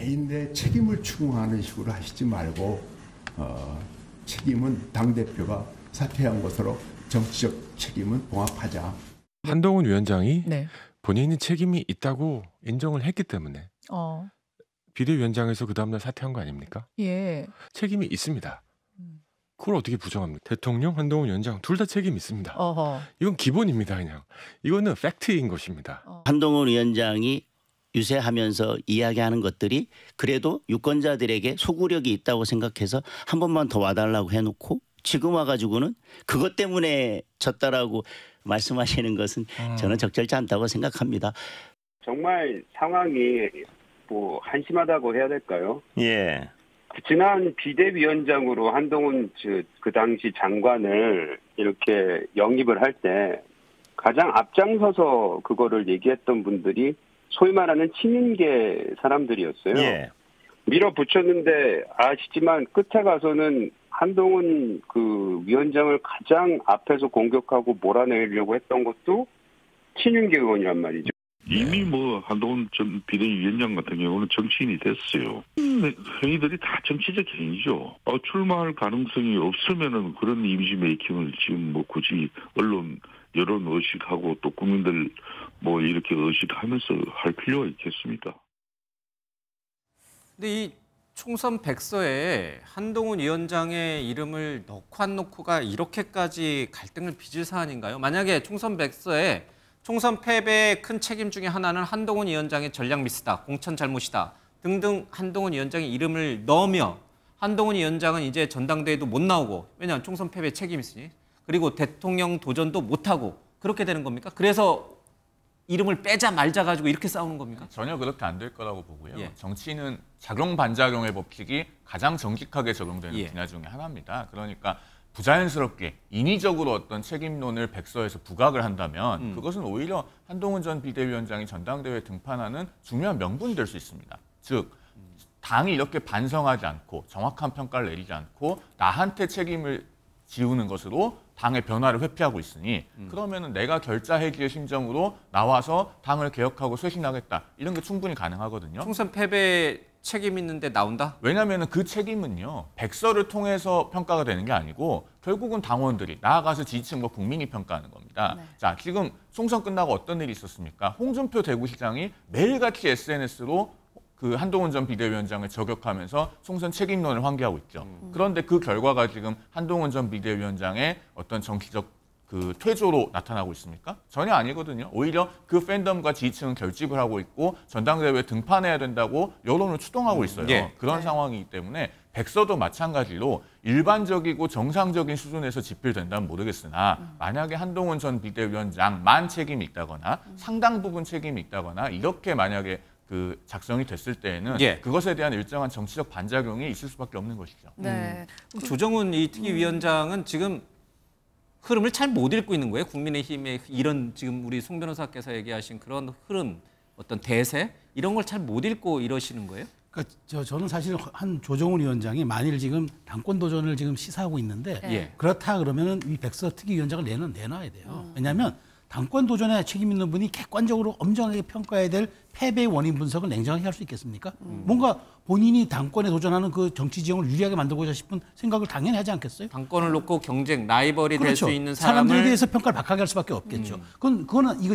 개인의 책임을 추궁하는 식으로 하시지 말고 책임은 당대표가 사퇴한 것으로 정치적 책임은 봉합하자. 한동훈 위원장이 네. 본인이 책임이 있다고 인정을 했기 때문에 비대위원장에서 그 다음날 사퇴한 거 아닙니까? 예. 책임이 있습니다. 그걸 어떻게 부정합니까? 대통령, 한동훈 위원장 둘 다 책임이 있습니다. 어허. 이건 기본입니다. 그냥. 이거는 팩트인 것입니다. 한동훈 위원장이 유세하면서 이야기하는 것들이 그래도 유권자들에게 소구력이 있다고 생각해서 한 번만 더 와달라고 해놓고 지금 와가지고는 그것 때문에 졌다라고 말씀하시는 것은 저는 적절치 않다고 생각합니다. 정말 상황이 뭐 한심하다고 해야 될까요? 예. 지난 비대위원장으로 한동훈 그 당시 장관을 이렇게 영입을 할 때 가장 앞장서서 그거를 얘기했던 분들이 소위 말하는 친윤계 사람들이었어요. 예. 밀어붙였는데 아시지만 끝에 가서는 한동훈 그 위원장을 가장 앞에서 공격하고 몰아내려고 했던 것도 친윤계 의원이란 말이죠. 이미 뭐 한동훈 전 비대위원장 같은 경우는 정치인이 됐어요. 행위들이 다 정치적 행위죠. 출마할 가능성이 없으면은 그런 이미지 메이킹을 지금 뭐 굳이 언론 여론 의식하고 또 국민들 뭐 이렇게 의식하면서 할 필요가 있겠습니까? 근데 이 총선 백서에 한동훈 위원장의 이름을 넣고 안 넣고가 이렇게까지 갈등을 빚을 사안인가요? 만약에 총선 백서에 총선 패배의 큰 책임 중에 하나는 한동훈 위원장의 전략 미스다, 공천 잘못이다 등등 한동훈 위원장의 이름을 넣으며 한동훈 위원장은 이제 전당대회도 못 나오고 왜냐하면 총선 패배 책임이 있으니 그리고 대통령 도전도 못하고 그렇게 되는 겁니까? 그래서 이름을 빼자 말자 가지고 이렇게 싸우는 겁니까? 전혀 그렇게 안 될 거라고 보고요. 예. 정치는 작용-반작용의 법칙이 가장 정직하게 적용되는 예. 분야 중에 하나입니다. 그러니까 부자연스럽게 인위적으로 어떤 책임론을 백서에서 부각을 한다면 그것은 오히려 한동훈 전 비대위원장이 전당대회에 등판하는 중요한 명분이 될 수 있습니다. 즉 당이 이렇게 반성하지 않고 정확한 평가를 내리지 않고 나한테 책임을 지우는 것으로 당의 변화를 회피하고 있으니 그러면은 내가 결자해지의 심정으로 나와서 당을 개혁하고 쇄신하겠다 이런 게 충분히 가능하거든요. 총선 패배 책임 있는데 나온다? 왜냐하면 그 책임은요 백서를 통해서 평가가 되는 게 아니고 결국은 당원들이 나아가서 지지층과 국민이 평가하는 겁니다. 네. 자 지금 총선 끝나고 어떤 일이 있었습니까? 홍준표 대구시장이 매일같이 SNS로 그 한동훈 전 비대위원장을 저격하면서 총선 책임론을 환기하고 있죠. 그런데 그 결과가 지금 한동훈 전 비대위원장의 어떤 정치적 그 퇴조로 나타나고 있습니까? 전혀 아니거든요. 오히려 그 팬덤과 지지층은 결집을 하고 있고 전당대회에 등판해야 된다고 여론을 추동하고 있어요. 예. 그런 상황이기 때문에 백서도 마찬가지로 일반적이고 정상적인 수준에서 집필된다면 모르겠으나 만약에 한동훈 전 비대위원장만 책임이 있다거나 상당 부분 책임이 있다거나 이렇게 만약에 그 작성이 됐을 때에는 예. 그것에 대한 일정한 정치적 반작용이 있을 수밖에 없는 것이죠. 네. 조정훈 이 특위위원장은 지금 흐름을 잘 못 읽고 있는 거예요. 국민의힘의 이런 지금 우리 송 변호사께서 얘기하신 그런 흐름, 어떤 대세 이런 걸 잘 못 읽고 이러시는 거예요? 그러니까 저는 사실 한 조정훈 위원장이 만일 지금 당권 도전을 지금 시사하고 있는데 예. 그렇다 그러면은 이 백서 특위위원장을 내놔야 돼요. 왜냐하면 당권 도전에 책임 있는 분이 객관적으로 엄정하게 평가해야 될 패배의 원인 분석을 냉정하게 할 수 있겠습니까? 뭔가 본인이 당권에 도전하는 그 정치 지형을 유리하게 만들고자 싶은 생각을 당연히 하지 않겠어요? 당권을 놓고 경쟁, 라이벌이 될 그렇죠. 수 있는 사람들에 사람을 대해서 평가를 박하게 할 수밖에 없겠죠. 그거는 이거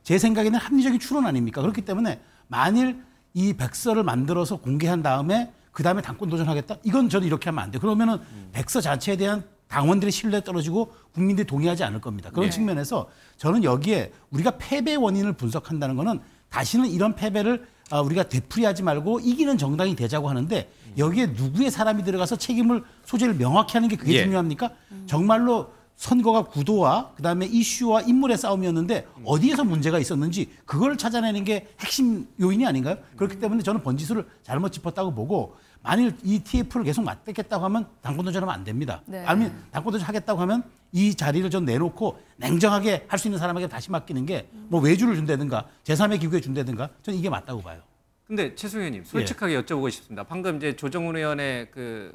제 생각에는 합리적인 추론 아닙니까? 그렇기 때문에 만일 이 백서를 만들어서 공개한 다음에 그 다음에 당권 도전하겠다? 이건 저는 이렇게 하면 안 돼요. 그러면은 백서 자체에 대한 당원들의 신뢰 떨어지고 국민들이 동의하지 않을 겁니다. 그런 측면에서 저는 여기에 우리가 패배 원인을 분석한다는 거는 다시는 이런 패배를 우리가 되풀이하지 말고 이기는 정당이 되자고 하는데 여기에 누구의 사람이 들어가서 책임을 소재를 명확히 하는 게 그게 중요합니까? 정말로 선거가 구도와 그다음에 이슈와 인물의 싸움이었는데 어디에서 문제가 있었는지 그걸 찾아내는 게 핵심 요인이 아닌가요? 그렇기 때문에 저는 번지수를 잘못 짚었다고 보고 만일 이 TF를 계속 맞대겠다고 하면 당권 도전하면 안 됩니다. 네. 아니면 당권 도전 하겠다고 하면 이 자리를 좀 내놓고 냉정하게 할 수 있는 사람에게 다시 맡기는 게 뭐 외주를 준다든가 제3의 기구에 준다든가 저는 이게 맞다고 봐요. 근데 최승 의원님 솔직하게 여쭤보고 싶습니다. 방금 이제 조정훈 의원의 그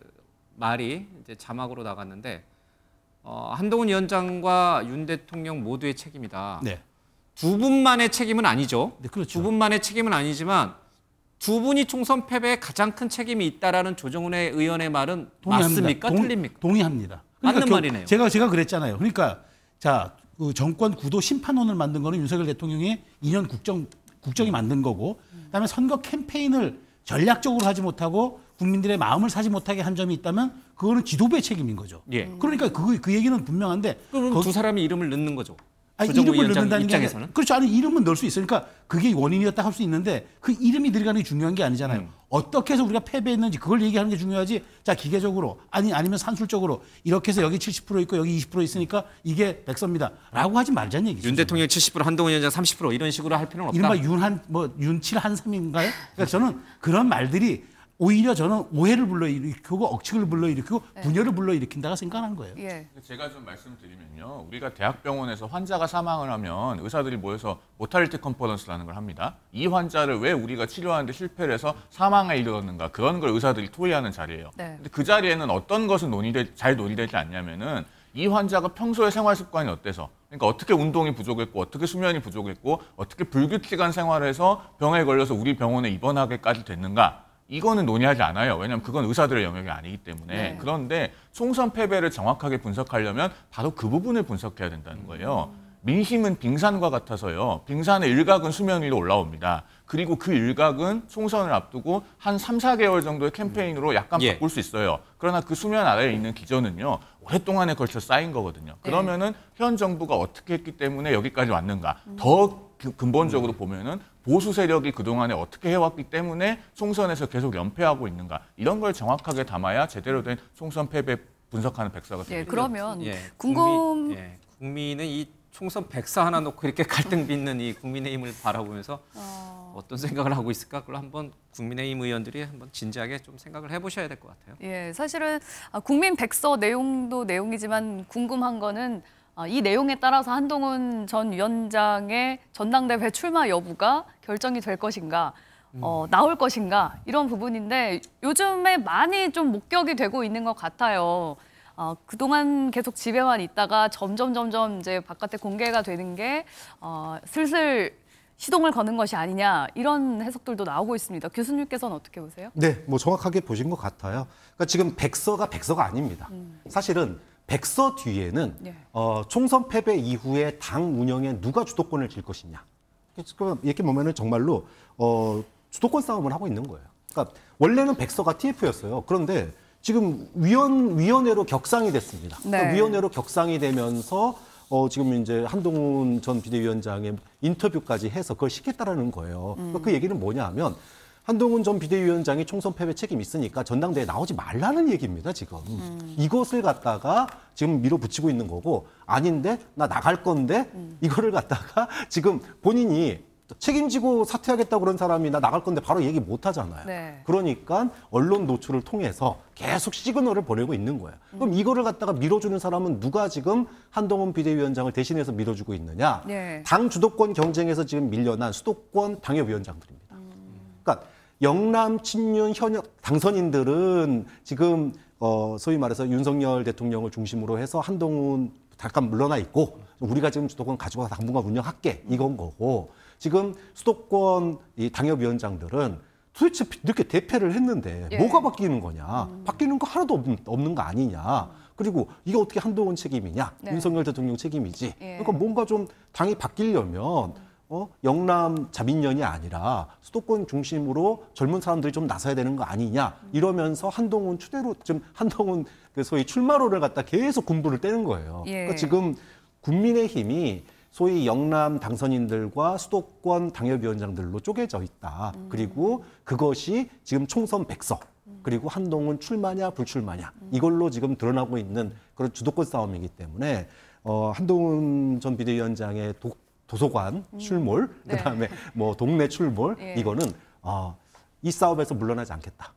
말이 이제 자막으로 나갔는데 한동훈 위원장과 윤 대통령 모두의 책임이다. 네. 두 분만의 책임은 아니죠. 네, 그렇죠. 두 분만의 책임은 아니지만 두 분이 총선 패배에 가장 큰 책임이 있다라는 조정훈 의원의 말은 동의합니다. 맞습니까? 틀립니까? 동의합니다. 맞는 말이네요. 제가 그랬잖아요. 그러니까 자, 그 정권 구도 심판원을 만든 거는 윤석열 대통령이 2년 국정이 만든 거고, 그다음에 선거 캠페인을 전략적으로 하지 못하고 국민들의 마음을 사지 못하게 한 점이 있다면 그거는 지도부의 책임인 거죠. 예. 그러니까 그 얘기는 분명한데. 그럼 두 사람이 이름을 넣는 거죠. 아니, 조정훈 이름을 위원장 넣는다는 게 입장에서는? 그렇죠. 아니, 이름은 넣을 수 있어요. 그러니까 그게 원인이었다 할 수 있는데 그 이름이 들어가는 게 중요한 게 아니잖아요. 어떻게 해서 우리가 패배했는지 그걸 얘기하는 게 중요하지. 자, 기계적으로 아니면 산술적으로 이렇게 해서 여기 70% 있고 여기 20% 있으니까 이게 백서입니다라고 하지 말자는 얘기죠. 윤 대통령 70%, 한동훈 위원장 30% 이런 식으로 할 필요는 없다. 이른바 윤칠 한삼인가요? 그러니까 저는 그런 말들이 오히려 저는 오해를 불러일으키고 억측을 불러일으키고 분열을 불러일으킨다고 생각하는 거예요. 예. 제가 좀 말씀드리면요. 우리가 대학병원에서 환자가 사망을 하면 의사들이 모여서 모탈리티 컨퍼런스라는 걸 합니다. 이 환자를 왜 우리가 치료하는데 실패를 해서 사망에 이르렀는가, 그런 걸 의사들이 토의하는 자리예요. 네. 근데 그 자리에는 어떤 것은 잘 논의되지 않냐면은 이 환자가 평소에 생활 습관이 어때서, 그러니까 어떻게 운동이 부족했고 어떻게 수면이 부족했고 어떻게 불규칙한 생활을 해서 병에 걸려서 우리 병원에 입원하게까지 됐는가, 이거는 논의하지 않아요. 왜냐하면 그건 의사들의 영역이 아니기 때문에. 네. 그런데 총선 패배를 정확하게 분석하려면 바로 그 부분을 분석해야 된다는 거예요. 민심은 빙산과 같아서요. 빙산의 일각은 수면 위로 올라옵니다. 그리고 그 일각은 총선을 앞두고 한 3, 4개월 정도의 캠페인으로 약간 바꿀 수 있어요. 그러나 그 수면 아래에 있는 기저는요, 오랫동안에 걸쳐 쌓인 거거든요. 그러면은 현 정부가 어떻게 했기 때문에 여기까지 왔는가. 더 근본적으로 보면은 보수 세력이 그동안에 어떻게 해왔기 때문에 총선에서 계속 연패하고 있는가. 이런 걸 정확하게 담아야 제대로 된 총선 패배 분석하는 백서가 됩니다. 예, 그러면 국민은 이 총선 백서 하나 놓고 이렇게 갈등 빚는 이 국민의힘을 바라보면서 어떤 생각을 하고 있을까? 그걸 한번 국민의힘 의원들이 한번 진지하게 좀 생각을 해보셔야 될 것 같아요. 예, 사실은 국민 백서 내용도 내용이지만 궁금한 거는 이 내용에 따라서 한동훈 전 위원장의 전당대회 출마 여부가 결정이 될 것인가, 나올 것인가, 이런 부분인데 요즘에 많이 좀 목격이 되고 있는 것 같아요. 그동안 계속 집에만 있다가 점점 이제 바깥에 공개가 되는 게 슬슬 시동을 거는 것이 아니냐, 이런 해석들도 나오고 있습니다. 교수님께서는 어떻게 보세요? 네, 뭐 정확하게 보신 것 같아요. 그러니까 지금 백서가 아닙니다. 사실은 백서 뒤에는 총선 패배 이후에 당 운영에 누가 주도권을 쥘 것이냐. 이렇게 보면은 정말로 주도권 싸움을 하고 있는 거예요. 그러니까 원래는 백서가 TF였어요. 그런데 지금 위원회로 격상이 됐습니다. 그러니까 위원회로 격상이 되면서 지금 이제 한동훈 전 비대위원장의 인터뷰까지 해서 그걸 시켰다라는 거예요. 그러니까 그 얘기는 뭐냐 하면 한동훈 전 비대위원장이 총선 패배 책임 있으니까 전당대회에 나오지 말라는 얘기입니다, 지금. 이것을 갖다가 지금 밀어붙이고 있는 거고, 아닌데 나 나갈 건데 이거를 갖다가 지금 본인이 책임지고 사퇴하겠다고 그런 사람이 나 나갈 건데 바로 얘기 못 하잖아요. 네. 그러니까 언론 노출을 통해서 계속 시그널을 보내고 있는 거예요. 그럼 이거를 갖다가 밀어주는 사람은 누가 지금 한동훈 비대위원장을 대신해서 밀어주고 있느냐. 네. 당 주도권 경쟁에서 지금 밀려난 수도권 당협위원장들입니다. 그러니까 영남 친윤 현역 당선인들은 지금 소위 말해서 윤석열 대통령을 중심으로 해서 한동훈 잠깐 물러나 있고 우리가 지금 주도권 가지고 당분간 운영할게, 이건 거고, 지금 수도권 이 당협위원장들은 도대체 이렇게 대패를 했는데 뭐가 바뀌는 거냐. 바뀌는 거 하나도 없는 거 아니냐. 그리고 이게 어떻게 한동훈 책임이냐. 윤석열 대통령 책임이지. 그러니까 뭔가 좀 당이 바뀌려면 영남 자민련이 아니라 수도권 중심으로 젊은 사람들이 좀 나서야 되는 거 아니냐, 이러면서 한동훈 추대로 지금 한동훈 그 소위 출마로를 갖다 계속 군부를 떼는 거예요. 그러니까 지금 국민의힘이 소위 영남 당선인들과 수도권 당협위원장들로 쪼개져 있다. 그리고 그것이 지금 총선 백서, 그리고 한동훈 출마냐 불출마냐, 이걸로 지금 드러나고 있는 그런 주도권 싸움이기 때문에 한동훈 전 비대위원장의 도서관 출몰, 그다음에 뭐 동네 출몰, 이거는 이 싸움에서 물러나지 않겠다.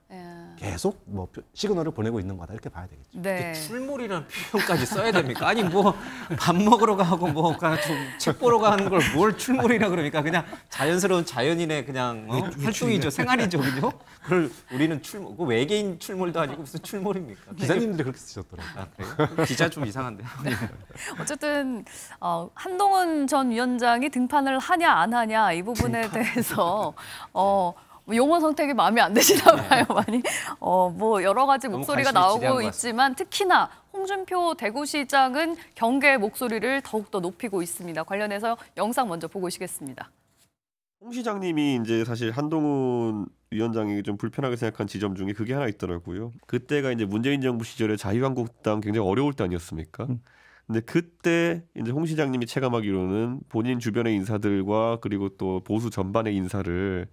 계속 뭐 시그널을 보내고 있는 거다, 이렇게 봐야 되겠죠. 네. 출몰이라는 표현까지 써야 됩니까? 아니 뭐 밥 먹으러 가고 뭐 책 보러 가는 걸 뭘 출몰이라 그러니까 그냥 자연스러운 자연인의 그냥 활동이죠, 생활이죠, 그죠? 그걸 우리는 출몰, 그 외계인 출몰도 아니고 무슨 출몰입니까? 기자님들이 그렇게 쓰셨더라고요. 아, 그래요? 기자 좀 이상한데요. 어쨌든 한동훈 전 위원장이 등판을 하냐 안 하냐 이 부분에 대해서 용어 선택이 마음에 안 드시나 봐요, 많이. 뭐 여러 가지 목소리가 나오고 있지만 특히나 홍준표 대구시장은 경계의 목소리를 더욱더 높이고 있습니다. 관련해서 영상 먼저 보고 오시겠습니다. 홍 시장님이 이제 사실 한동훈 위원장이 좀 불편하게 생각한 지점 중에 그게 하나 있더라고요. 그때가 이제 문재인 정부 시절에 자유한국당 굉장히 어려울 때 아니었습니까? 근데 그때 이제 홍 시장님이 체감하기로는 본인 주변의 인사들과 그리고 또 보수 전반의 인사를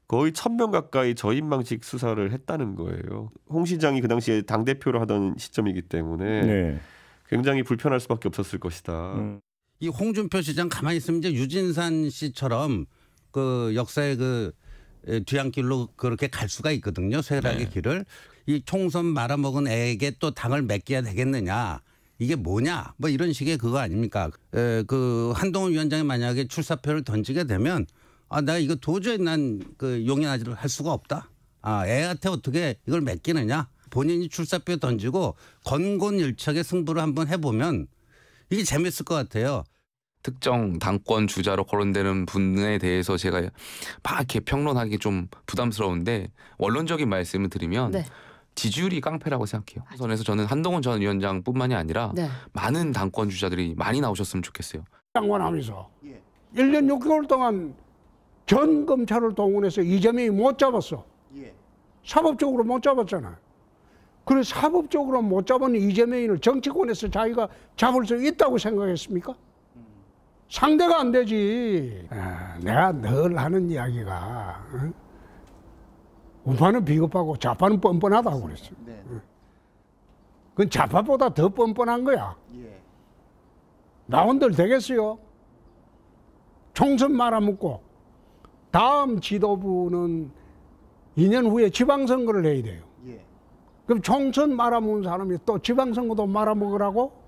거의 1,000명 가까이 저인망식 수사를 했다는 거예요. 홍 시장이 그 당시에 당대표를 하던 시점이기 때문에 굉장히 불편할 수밖에 없었을 것이다. 이 홍준표 시장 가만히 있으면 이제 유진산 씨처럼 그 역사의 그 뒤안길로 그렇게 갈 수가 있거든요. 쇠락의 길을. 이 총선 말아먹은 애에게 또 당을 맡겨야 되겠느냐. 이게 뭐냐 뭐 이런 식의 그거 아닙니까? 그 한동훈 위원장이 만약에 출사표를 던지게 되면 나 이거 도저히 난 그 용인하지를 할 수가 없다. 애한테 어떻게 이걸 맡기느냐? 본인이 출사표 던지고 건곤일척의 승부를 한번 해보면 이게 재밌을 것 같아요. 특정 당권 주자로 거론되는 분에 대해서 제가 막 이렇게 평론하기 좀 부담스러운데 원론적인 말씀을 드리면 지지율이 깡패라고 생각해요. 선에서 저는 한동훈 전 위원장뿐만이 아니라 많은 당권 주자들이 많이 나오셨으면 좋겠어요. 장관하면서 1년 6개월 동안 전 검찰을 동원해서 이재명이 못 잡았어. 사법적으로 못 잡았잖아요. 그래 사법적으로 못 잡은 이재명을 정치권에서 자기가 잡을 수 있다고 생각했습니까? 상대가 안 되지. 내가 늘 하는 이야기가 우파는 비겁하고 좌파는 뻔뻔하다고 그랬어. 그건 좌파보다 더 뻔뻔한 거야. 나온들 되겠어요? 총선 말아먹고 다음 지도부는 2년 후에 지방선거를 해야 돼요. 그럼 총선 말아먹은 사람이 또 지방선거도 말아먹으라고?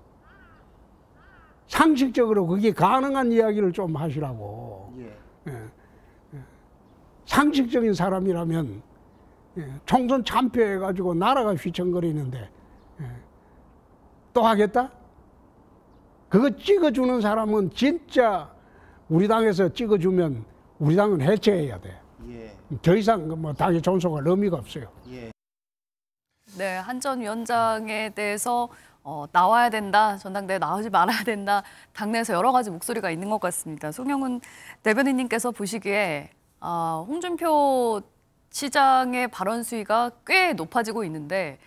상식적으로 그게 가능한 이야기를 좀 하시라고. 상식적인 사람이라면 총선 참패해가지고 나라가 휘청거리는데 또 하겠다? 그거 찍어주는 사람은 진짜 우리 당에서 찍어주면 우리 당은 해체해야 돼. 더 이상 뭐 당에 존속할 의미가 없어요. 네, 한 전 위원장에 대해서 나와야 된다, 전당대회 나오지 말아야 된다, 당내에서 여러 가지 목소리가 있는 것 같습니다. 송영훈 대변인님께서 보시기에 홍준표 시장의 발언 수위가 꽤 높아지고 있는데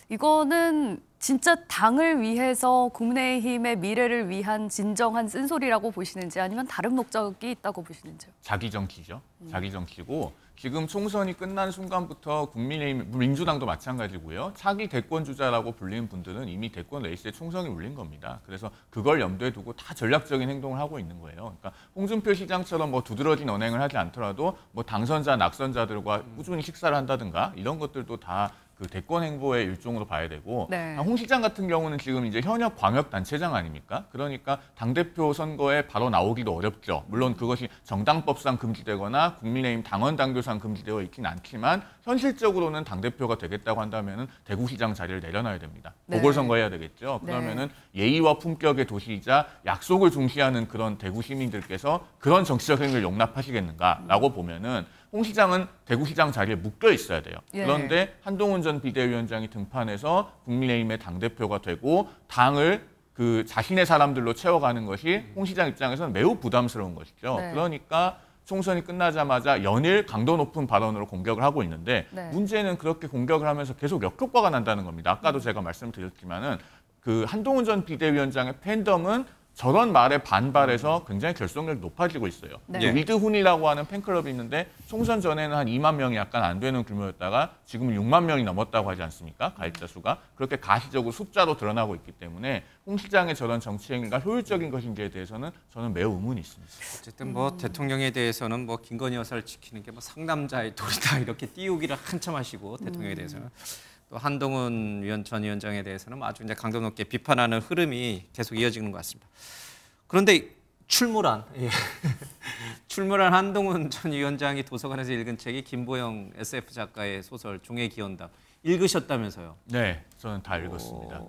이거는 진짜 당을 위해서 국민의힘의 미래를 위한 진정한 쓴소리라고 보시는지 아니면 다른 목적이 있다고 보시는지요? 자기 정치죠. 자기 정치고 지금 총선이 끝난 순간부터 국민의힘, 민주당도 마찬가지고요. 차기 대권 주자라고 불리는 분들은 이미 대권 레이스에 총성이 울린 겁니다. 그래서 그걸 염두에 두고 다 전략적인 행동을 하고 있는 거예요. 그러니까 홍준표 시장처럼 뭐 두드러진 언행을 하지 않더라도 뭐 당선자, 낙선자들과 꾸준히 식사를 한다든가 이런 것들도 다 그 대권 행보의 일종으로 봐야 되고 홍 시장 같은 경우는 지금 이제 현역 광역단체장 아닙니까? 그러니까 당대표 선거에 바로 나오기도 어렵죠. 물론 그것이 정당법상 금지되거나 국민의힘 당원당규상 금지되어 있긴 않지만 현실적으로는 당대표가 되겠다고 한다면 대구시장 자리를 내려놔야 됩니다. 보궐선거 해야 되겠죠. 그러면은 예의와 품격의 도시이자 약속을 중시하는 그런 대구 시민들께서 그런 정치적 행위를 용납하시겠는가라고 보면은 홍 시장은 대구시장 자리에 묶여 있어야 돼요. 그런데 한동훈 전 비대위원장이 등판해서 국민의힘의 당대표가 되고 당을 그 자신의 사람들로 채워가는 것이 홍 시장 입장에서는 매우 부담스러운 것이죠. 그러니까 총선이 끝나자마자 연일 강도 높은 발언으로 공격을 하고 있는데 문제는 그렇게 공격을 하면서 계속 역효과가 난다는 겁니다. 아까도 제가 말씀드렸지만은 그 한동훈 전 비대위원장의 팬덤은 저런 말에 반발해서 굉장히 결속력이 높아지고 있어요. 위드훈이라고 하는 팬클럽이 있는데 총선 전에는 한 2만 명이 약간 안 되는 규모였다가 지금은 6만 명이 넘었다고 하지 않습니까? 가입자 수가. 그렇게 가시적으로 숫자로 드러나고 있기 때문에 홍 시장의 저런 정치 행위가 효율적인 것인지에 대해서는 저는 매우 의문이 있습니다. 어쨌든 뭐 대통령에 대해서는 뭐 김건희 여사를 지키는 게 뭐 상남자의 도리다 이렇게 띄우기를 한참 하시고 대통령에 대해서는. 또 한동훈 전 위원장에 대해서는 아주 이제 강도 높게 비판하는 흐름이 계속 이어지는 것 같습니다. 그런데 출몰한 한동훈 전 위원장이 도서관에서 읽은 책이 김보영 SF 작가의 소설 종의 기원답 읽으셨다면서요? 네, 저는 다 읽었습니다.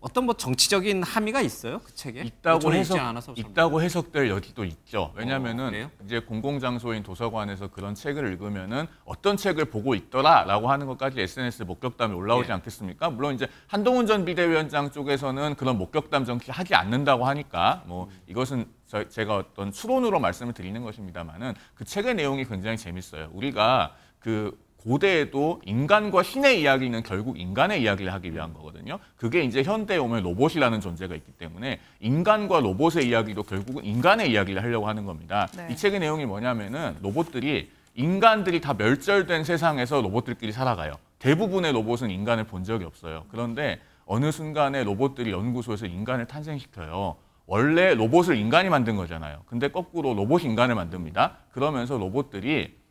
어떤 뭐 정치적인 함의가 있어요? 그 책에? 있다고 해석될 여지도 있죠. 왜냐하면은 그래요? 이제 공공장소인 도서관에서 그런 책을 읽으면은 어떤 책을 보고 있더라라고 하는 것까지 SNS 목격담이 올라오지 않겠습니까? 물론 이제 한동훈 전 비대위원장 쪽에서는 그런 목격담 정치 하지 않는다고 하니까 뭐 이것은 제가 어떤 추론으로 말씀을 드리는 것입니다만은 그 책의 내용이 굉장히 재밌어요. 우리가 그 고대에도 인간과 신의 이야기는 결국 인간의 이야기를 하기 위한 거거든요. 그게 이제 현대에 오면 로봇이라는 존재가 있기 때문에 인간과 로봇의 이야기도 결국은 인간의 이야기를 하려고 하는 겁니다. 네. 이 책의 내용이 뭐냐면은 로봇들이 인간들이 다 멸절된 세상에서 로봇들끼리 살아가요. 대부분의 로봇은 인간을 본 적이 없어요. 그런데 어느 순간에 로봇들이 연구소에서 인간을 탄생시켜요. 원래 로봇을 인간이 만든 거잖아요. 근데 거꾸로 로봇이 인간을 만듭니다. 그러면서 로봇들이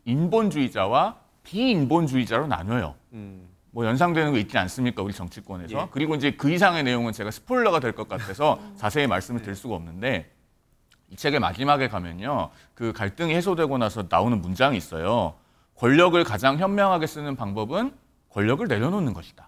인본주의자와 비인본주의자로 나뉘어요. 뭐 연상되는 거 있지 않습니까? 우리 정치권에서. 예. 그리고 이제 그 이상의 내용은 제가 스포일러가 될 것 같아서 자세히 말씀을 드릴 수가 없는데 이 책의 마지막에 가면요. 그 갈등이 해소되고 나서 나오는 문장이 있어요. 권력을 가장 현명하게 쓰는 방법은 권력을 내려놓는 것이다.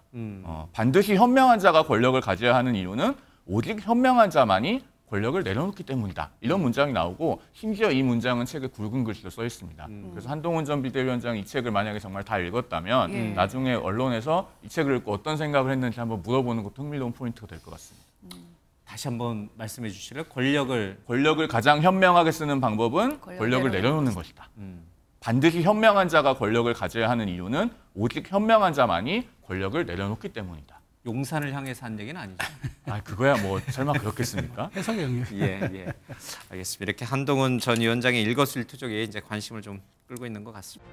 반드시 현명한 자가 권력을 가져야 하는 이유는 오직 현명한 자만이 권력을 내려놓기 때문이다. 이런 문장이 나오고 심지어 이 문장은 책에 굵은 글씨로 써 있습니다. 그래서 한동훈 전 비대위원장이 이 책을 만약에 정말 다 읽었다면 나중에 언론에서 이 책을 읽고 어떤 생각을 했는지 한번 물어보는 것도 흥미로운 포인트가 될 것 같습니다. 다시 한번 말씀해 주실래요? 권력을 가장 현명하게 쓰는 방법은 권력을 내려놓는 것이다. 반드시 현명한 자가 권력을 가져야 하는 이유는 오직 현명한 자만이 권력을 내려놓기 때문이다. 용산을 향해서 한 얘기는 아니죠. 아, 그거야 뭐 설마 그렇겠습니까? 해석의 영역. 예. 알겠습니다. 이렇게 한동훈 전 위원장의 일거수일투족에 이제 관심을 좀 끌고 있는 것 같습니다.